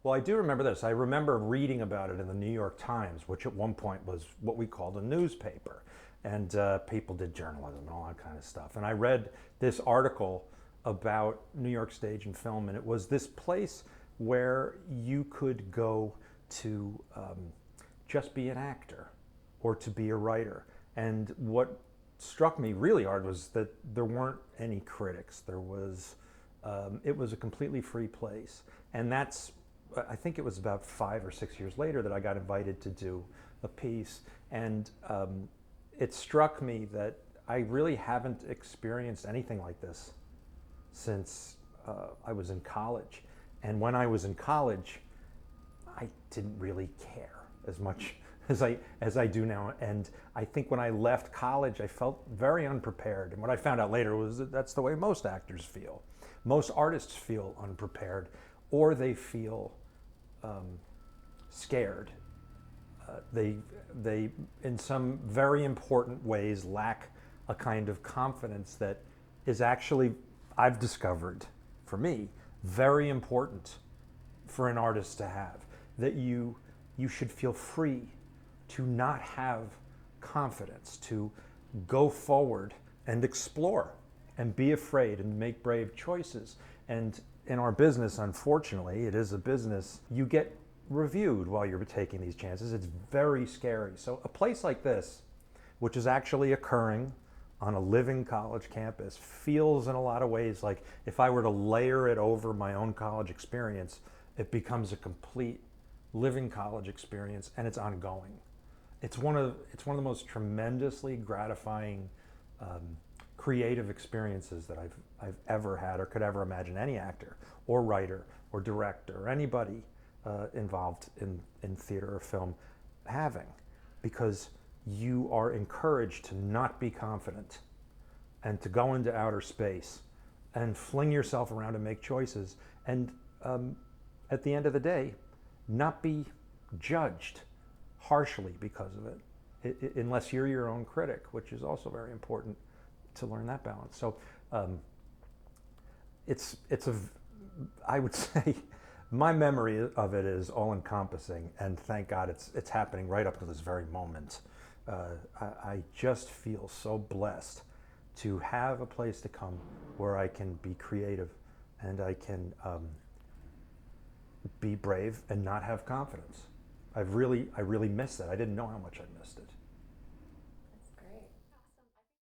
Well, I do remember this. I remember reading about it in the New York Times, which at one point was what we called a newspaper. And people did journalism and all that kind of stuff. And I read this article about New York Stage and Film, and it was this place where you could go to just be an actor or to be a writer. And what struck me really hard was that there weren't any critics. It was a completely free place. And I think it was about 5 or 6 years later that I got invited to do a piece. And it struck me that I really haven't experienced anything like this since I was in college. And when I was in college, I didn't really care as much as I do now. And I think when I left college, I felt very unprepared. And what I found out later was that that's the way most actors feel. Most artists feel unprepared, or they feel scared. They, in some very important ways, lack a kind of confidence that is actually, I've discovered, for me, very important for an artist to have. That you should feel free to not have confidence, to go forward and explore and be afraid and make brave choices. And in our business, unfortunately, it is a business, you get reviewed while you're taking these chances. It's very scary. So a place like this, which is actually occurring on a living college campus, feels in a lot of ways like if I were to layer it over my own college experience, it becomes a complete living college experience, and it's ongoing. It's one of the most tremendously gratifying creative experiences that I've ever had or could ever imagine any actor or writer or director or anybody involved in theater or film having, because you are encouraged to not be confident and to go into outer space and fling yourself around and make choices, and at the end of the day, not be judged harshly because of it, unless you're your own critic, which is also very important to learn that balance. So I would say my memory of it is all encompassing, and thank God it's happening right up to this very moment. I just feel so blessed to have a place to come where I can be creative and I can be brave and not have confidence. I really missed that. I didn't know how much I missed it.